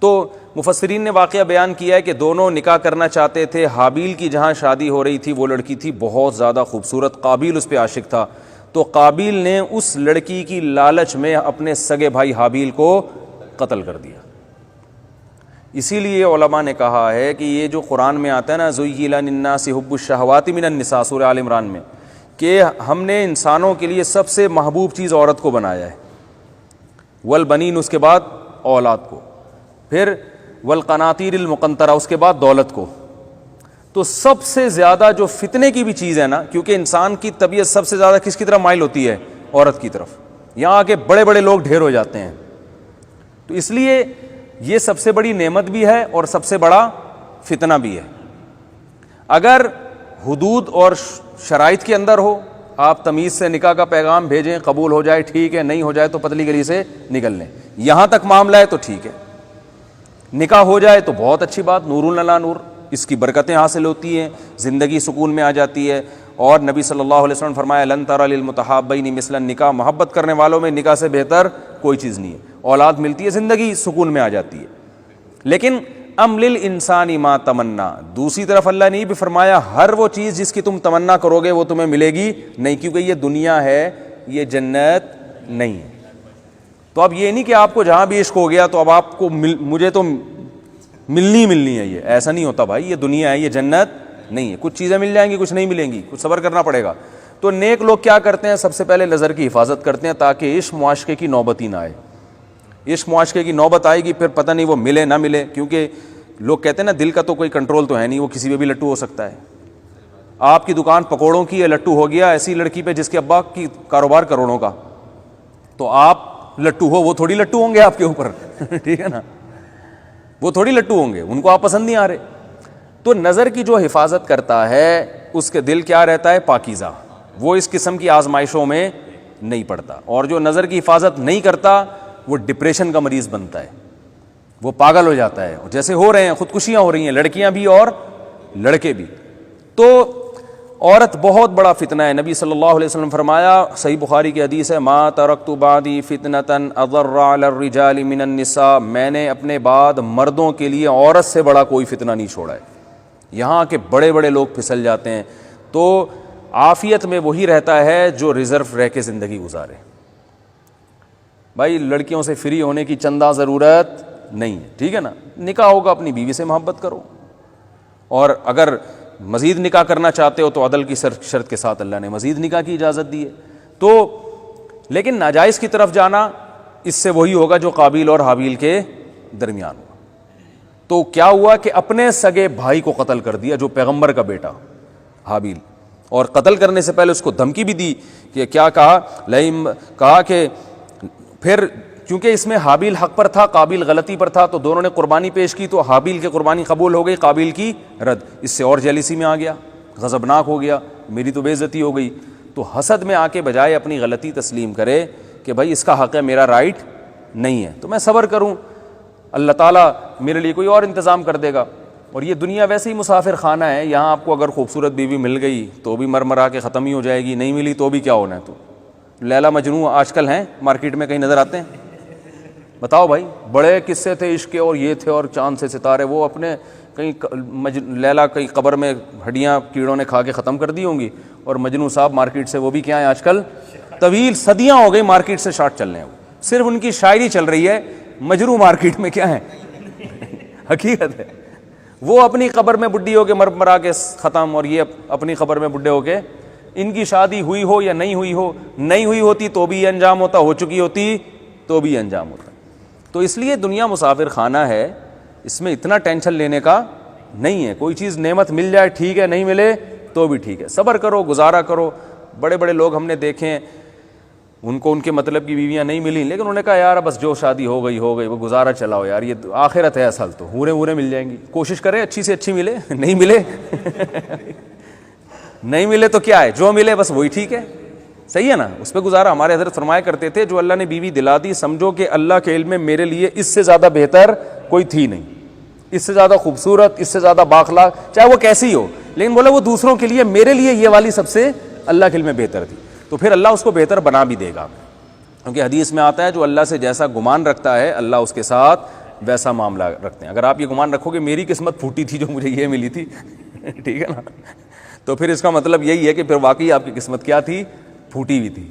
تو مفسرین نے واقعہ بیان کیا ہے کہ دونوں نکاح کرنا چاہتے تھے. حابیل کی جہاں شادی ہو رہی تھی وہ لڑکی تھی بہت زیادہ خوبصورت, قابیل اس پہ عاشق تھا, تو قابیل نے اس لڑکی کی لالچ میں اپنے سگے بھائی حابیل کو قتل کر دیا. اسی لیے علماء نے کہا ہے کہ یہ جو قرآن میں آتا ہے نا زُيِّنَ لِلنَّاسِ حُبُّ الشَّهَوَاتِ مِنَ النِّسَاء سورہ آل عمران میں, کہ ہم نے انسانوں کے لیے سب سے محبوب چیز عورت کو بنایا ہے, والبنین اس کے بعد اولاد کو, پھر والقناطیر المقنطرہ اس کے بعد دولت کو. تو سب سے زیادہ جو فتنے کی بھی چیز ہے نا, کیونکہ انسان کی طبیعت سب سے زیادہ کس کی طرف مائل ہوتی ہے؟ عورت کی طرف. یہاں آ کے بڑے بڑے لوگ ڈھیر ہو جاتے ہیں, تو اس لیے یہ سب سے بڑی نعمت بھی ہے اور سب سے بڑا فتنہ بھی ہے. اگر حدود اور شرائط کے اندر ہو, آپ تمیز سے نکاح کا پیغام بھیجیں, قبول ہو جائے ٹھیک ہے, نہیں ہو جائے تو پتلی گلی سے نکل لیں, یہاں تک معاملہ ہے تو ٹھیک ہے. نکاح ہو جائے تو بہت اچھی بات, نور علی نور, اس کی برکتیں حاصل ہوتی ہیں, زندگی سکون میں آ جاتی ہے. اور نبی صلی اللہ علیہ وسلم نے فرمایا لن تری للمتحابین مثلا النکاح, محبت کرنے والوں میں نکاح سے بہتر کوئی چیز نہیں ہے. اولاد ملتی ہے, زندگی سکون میں آ جاتی ہے. لیکن ام للانسان ما تمنا, دوسری طرف اللہ نے بھی فرمایا ہر وہ چیز جس کی تم تمنا کرو گے وہ تمہیں ملے گی نہیں, کیونکہ یہ دنیا ہے, یہ جنت نہیں ہے. تو اب یہ نہیں کہ آپ کو جہاں بھی عشق ہو گیا تو اب آپ کو مجھے تو ملنی ہے, یہ ایسا نہیں ہوتا بھائی. یہ دنیا ہے, یہ جنت نہیں ہے. کچھ چیزیں مل جائیں گی, کچھ نہیں ملیں گی, کچھ صبر کرنا پڑے گا. تو نیک لوگ کیا کرتے ہیں؟ سب سے پہلے نظر کی حفاظت کرتے ہیں تاکہ عشق معاشقے کی نوبت ہی نہ آئے. عشق معاشقے کی نوبت آئے گی پھر پتہ نہیں وہ ملے نہ ملے, کیونکہ لوگ کہتے ہیں نا دل کا تو کوئی کنٹرول تو ہے نہیں, وہ کسی پہ بھی لٹو ہو سکتا ہے. آپ کی دکان پکوڑوں کی ہے, لٹو ہو گیا ایسی لڑکی پہ جس کے ابا کی کاروبار کروڑوں کا, تو آپ لٹو ہو, وہ تھوڑی لٹو ہوں گے آپ کے اوپر ٹھیک ہے نا, وہ تھوڑی لٹو ہوں گے, ان کو آپ پسند نہیں آ رہے. تو نظر کی جو حفاظت کرتا ہے اس کے دل کیا رہتا ہے؟ پاکیزہ, وہ اس قسم کی آزمائشوں میں نہیں پڑتا. اور جو نظر کی حفاظت نہیں کرتا وہ ڈپریشن کا مریض بنتا ہے, وہ پاگل ہو جاتا ہے. جیسے ہو رہے ہیں, خودکشیاں ہو رہی ہیں, لڑکیاں بھی اور لڑکے بھی. تو عورت بہت بڑا فتنہ ہے. نبی صلی اللہ علیہ وسلم فرمایا, صحیح بخاری کی حدیث ہے, ما ترکت بعدی فتنة اضر علی الرجال من النساء, میں نے اپنے بعد مردوں کے لیے عورت سے بڑا کوئی فتنہ نہیں چھوڑا ہے. یہاں کے بڑے بڑے لوگ پھسل جاتے ہیں. تو عافیت میں وہی رہتا ہے جو ریزرو رہ کے زندگی گزارے. بھائی لڑکیوں سے فری ہونے کی چندہ ضرورت نہیں ہے, ٹھیک ہے نا. نکاح ہوگا اپنی بیوی سے محبت کرو, اور اگر مزید نکاح کرنا چاہتے ہو تو عدل کی شرط کے ساتھ اللہ نے مزید نکاح کی اجازت دی ہے. تو لیکن ناجائز کی طرف جانا اس سے وہی ہوگا جو قابیل اور حابیل کے درمیان ہوا. تو کیا ہوا کہ اپنے سگے بھائی کو قتل کر دیا, جو پیغمبر کا بیٹا حابیل, اور قتل کرنے سے پہلے اس کو دھمکی بھی دی کہ کیا کہا کہ پھر کیونکہ اس میں حابیل حق پر تھا, قابیل غلطی پر تھا, تو دونوں نے قربانی پیش کی, تو حابیل کی قربانی قبول ہو گئی, قابیل کی رد. اس سے اور جیلیسی میں آ گیا, غضبناک ہو گیا, میری تو بے عزتی ہو گئی. تو حسد میں آ کے بجائے اپنی غلطی تسلیم کرے کہ بھائی اس کا حق ہے, میرا رائٹ نہیں ہے, تو میں صبر کروں, اللہ تعالیٰ میرے لیے کوئی اور انتظام کر دے گا. اور یہ دنیا ویسے ہی مسافر خانہ ہے, یہاں آپ کو اگر خوبصورت بیوی مل گئی تو بھی مرمرا کے ختم ہی ہو جائے گی, نہیں ملی تو بھی کیا ہونا ہے. تو لیلا مجنوں آج کل ہیں مارکیٹ میں, کہیں نظر آتے ہیں؟ بتاؤ بھائی, بڑے قصے تھے عشق کے, اور یہ تھے, اور چاند سے ستارے, وہ اپنے کہیں لیلا کہیں قبر میں ہڈیاں کیڑوں نے کھا کے ختم کر دی ہوں گی, اور مجنوں صاحب مارکیٹ سے وہ بھی کیا ہیں آج کل, طویل صدیاں ہو گئی مارکیٹ سے شارٹ چل رہے ہیں, صرف ان کی شاعری چل رہی ہے, مجنوں مارکیٹ میں کیا ہے حقیقت ہے. وہ اپنی قبر میں بڈھی ہو کے مرا کے ختم, اور یہ اپنی قبر میں بڈھے ہو کے, ان کی شادی ہوئی ہو یا نہیں ہوئی ہو, نہیں ہوئی ہوتی تو بھی انجام ہوتا, ہو چکی ہوتی تو بھی انجام ہوتا. تو اس لیے دنیا مسافر خانہ ہے, اس میں اتنا ٹینشن لینے کا نہیں ہے. کوئی چیز نعمت مل جائے ٹھیک ہے, نہیں ملے تو بھی ٹھیک ہے, صبر کرو, گزارا کرو. بڑے بڑے لوگ ہم نے دیکھے ہیں, ان کو ان کے مطلب کی بیویاں نہیں ملی, لیکن انہوں نے کہا یار بس جو شادی ہو گئی, وہ گزارا چلاؤ یار, یہ آخرت ہے اصل, تو ہورے مل جائیں گی, کوشش کرے اچھی سے اچھی ملے, نہیں ملے نہیں ملے تو کیا ہے, جو ملے بس وہی ٹھیک ہے, صحیح ہے نا. اس پہ گزارا. ہمارے حضرت فرمایا کرتے تھے جو اللہ نے بیوی دلا دی, سمجھو کہ اللہ کے علم میں میرے لیے اس سے زیادہ بہتر کوئی تھی نہیں, اس سے زیادہ خوبصورت, اس سے زیادہ بااخلاق, چاہے وہ کیسی ہو, لیکن بولے وہ دوسروں کے لیے, میرے لیے یہ والی سب سے اللہ کے علم میں بہتر تھی. تو پھر اللہ اس کو بہتر بنا بھی دے گا, کیونکہ حدیث میں آتا ہے جو اللہ سے جیسا گمان رکھتا ہے اللہ اس کے ساتھ ویسا معاملہ رکھتے ہیں. اگر آپ یہ گمان رکھو کہ میری قسمت پھوٹی تھی جو مجھے یہ ملی تھی ٹھیک ہے نا, تو پھر اس کا مطلب یہی ہے کہ پھر واقعی آپ کی قسمت کیا تھی, پھوٹی ہوئی تھی.